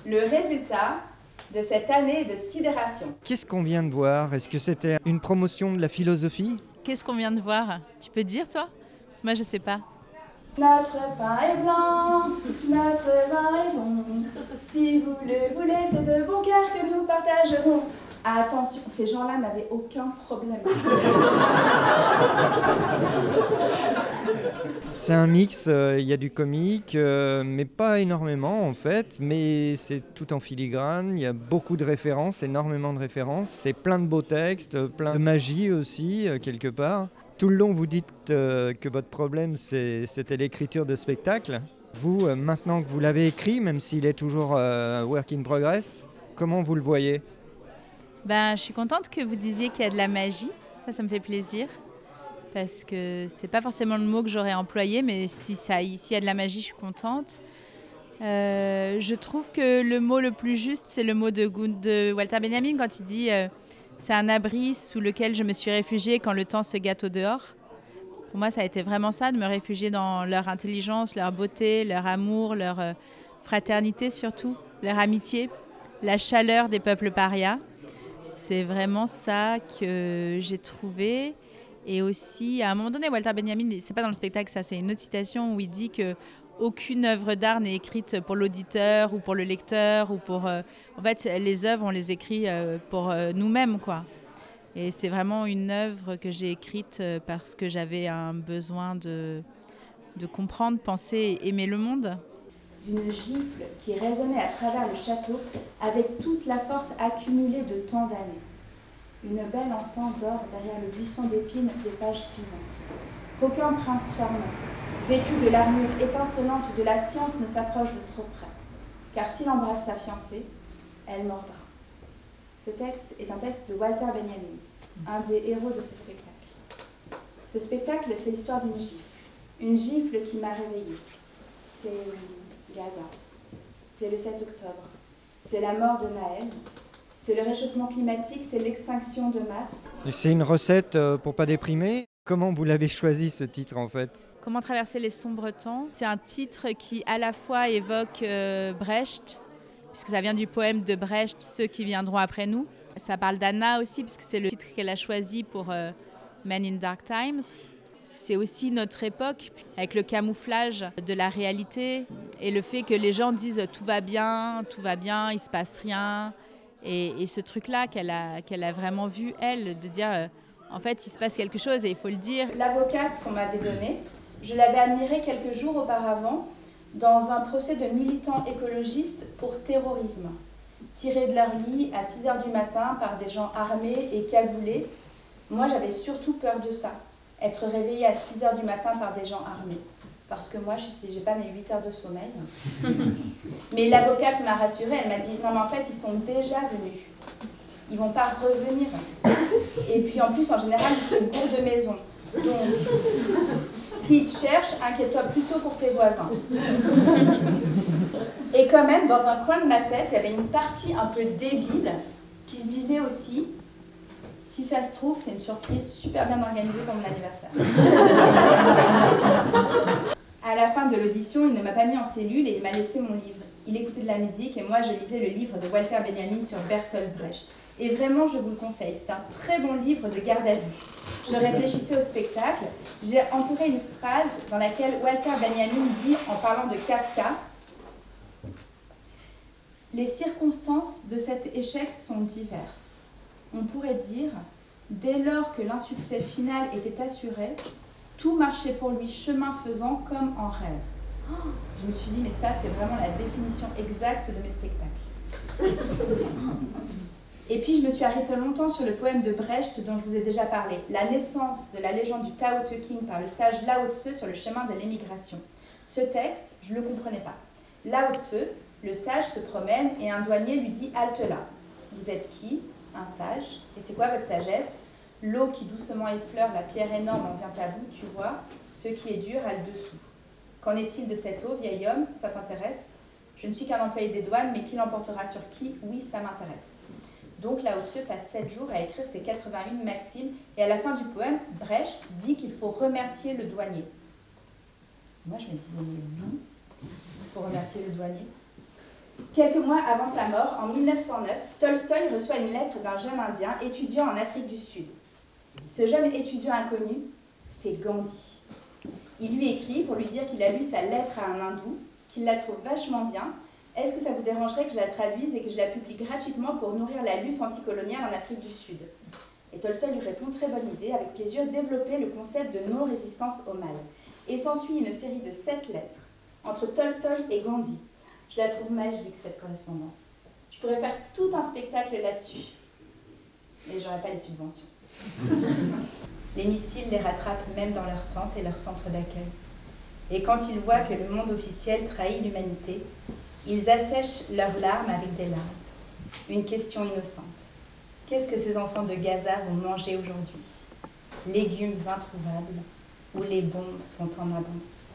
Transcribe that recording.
le résultat de cette année de sidération. Qu'est-ce qu'on vient de voir? Est-ce que c'était une promotion de la philosophie? Qu'est-ce qu'on vient de voir? Tu peux dire, toi? Moi, je sais pas. Notre pain est blanc, notre vin est bon. Si vous le voulez, c'est de bon cœur que nous partagerons. Attention, ces gens-là n'avaient aucun problème. C'est un mix, il y a du comique, mais pas énormément en fait, mais c'est tout en filigrane, il y a beaucoup de références, énormément de références, c'est plein de beaux textes, plein de magie aussi, quelque part. Tout le long, vous dites que votre problème, c'était l'écriture de spectacle. Vous, maintenant que vous l'avez écrit, même s'il est toujours work in progress, comment vous le voyez? Ben, je suis contente que vous disiez qu'il y a de la magie. Ça me fait plaisir. Parce que c'est pas forcément le mot que j'aurais employé, mais s'il y a de la magie, je suis contente. Je trouve que le mot le plus juste, c'est le mot de Walter Benjamin quand il dit c'est un abri sous lequel je me suis réfugiée quand le temps se gâte au dehors. Pour moi, ça a été vraiment ça, de me réfugier dans leur intelligence, leur beauté, leur amour, leur fraternité surtout, leur amitié, la chaleur des peuples parias. C'est vraiment ça que j'ai trouvé. Et aussi, à un moment donné, Walter Benjamin, c'est pas dans le spectacle, ça, c'est une autre citation où il dit que aucune œuvre d'art n'est écrite pour l'auditeur ou pour le lecteur ou pour. En fait, les œuvres, on les écrit pour nous-mêmes, quoi. Et c'est vraiment une œuvre que j'ai écrite parce que j'avais un besoin de comprendre, penser et aimer le monde. Une gifle qui résonnait à travers le château avec toute la force accumulée de tant d'années. Une belle enfant dort derrière le buisson d'épines des pages suivantes. Qu'aucun prince charmant, vêtu de l'armure étincelante de la science, ne s'approche de trop près, car s'il embrasse sa fiancée, elle mordra. Ce texte est un texte de Walter Benjamin, un des héros de ce spectacle. Ce spectacle, c'est l'histoire une gifle qui m'a réveillée. C'est Gaza, c'est le 7 octobre, c'est la mort de Naël, c'est le réchauffement climatique, c'est l'extinction de masse. C'est une recette pour pas déprimer. Comment vous l'avez choisi ce titre en fait? Comment traverser les sombres temps? C'est un titre qui à la fois évoque Brecht, puisque ça vient du poème de Brecht, Ceux qui viendront après nous. Ça parle d'Anna aussi, puisque c'est le titre qu'elle a choisi pour Men in Dark Times. C'est aussi notre époque, avec le camouflage de la réalité et le fait que les gens disent tout va bien, il se passe rien. Et ce truc-là qu'elle a vraiment vu, elle, de dire en fait il se passe quelque chose et il faut le dire. L'avocate qu'on m'avait donnée, je l'avais admirée quelques jours auparavant dans un procès de militants écologistes pour terrorisme, tirés de leur lit à 6h du matin par des gens armés et cagoulés. Moi, j'avais surtout peur de ça, être réveillée à 6h du matin par des gens armés. Parce que moi, je n'ai pas mes 8 heures de sommeil. Mais l'avocate m'a rassurée, elle m'a dit « Non, mais en fait, ils sont déjà venus. Ils ne vont pas revenir. Et puis en plus, en général, ils se bourrent de maison. Donc, s'ils te cherchent, inquiète-toi plutôt pour tes voisins. » Et quand même, dans un coin de ma tête, il y avait une partie un peu débile qui se disait aussi « Si ça se trouve, c'est une surprise super bien organisée pour mon anniversaire. » À la fin de l'audition, il ne m'a pas mis en cellule et il m'a laissé mon livre. Il écoutait de la musique et moi, je lisais le livre de Walter Benjamin sur Bertolt Brecht. Et vraiment, je vous le conseille, c'est un très bon livre de garde à vue. Je réfléchissais au spectacle, j'ai entouré une phrase dans laquelle Walter Benjamin dit, en parlant de Kafka, « Les circonstances de cet échec sont diverses. On pourrait dire, dès lors que l'insuccès final était assuré, tout marchait pour lui chemin faisant comme en rêve. » Je me suis dit, mais ça, c'est vraiment la définition exacte de mes spectacles. Et puis, je me suis arrêtée longtemps sur le poème de Brecht dont je vous ai déjà parlé, la naissance de la légende du Tao Te Ching par le sage Lao Tse sur le chemin de l'émigration. Ce texte, je ne le comprenais pas. Lao Tse, le sage, se promène et un douanier lui dit « Halte là. Vous êtes qui? Un sage. Et c'est quoi votre sagesse? L'eau qui doucement effleure la pierre énorme en vient à bout, tu vois. Ce qui est dur a le dessous. Qu'en est-il de cette eau, vieil homme? Ça t'intéresse? Je ne suis qu'un employé des douanes, mais qui l'emportera sur qui? Oui, ça m'intéresse. » Donc Lao Tse passe 7 jours à écrire ses 81 maximes, et à la fin du poème, Brecht dit qu'il faut remercier le douanier. Moi, je me disais, mais d'où il faut remercier le douanier? Quelques mois avant sa mort, en 1909, Tolstoï reçoit une lettre d'un jeune Indien étudiant en Afrique du Sud. Ce jeune étudiant inconnu, c'est Gandhi. Il lui écrit pour lui dire qu'il a lu sa lettre à un hindou, qu'il la trouve vachement bien. Est-ce que ça vous dérangerait que je la traduise et que je la publie gratuitement pour nourrir la lutte anticoloniale en Afrique du Sud? Et Tolstoï lui répond: très bonne idée, avec plaisir, développer le concept de non-résistance au mal. Et s'ensuit une série de 7 lettres entre Tolstoï et Gandhi. Je la trouve magique, cette correspondance. Je pourrais faire tout un spectacle là-dessus, mais j'aurais pas les subventions. Les missiles les rattrapent même dans leur tente et leur centre d'accueil. Et quand ils voient que le monde officiel trahit l'humanité, ils assèchent leurs larmes avec des larmes. Une question innocente. Qu'est-ce que ces enfants de Gaza vont manger aujourd'hui? Légumes introuvables ou les bombes sont en abondance?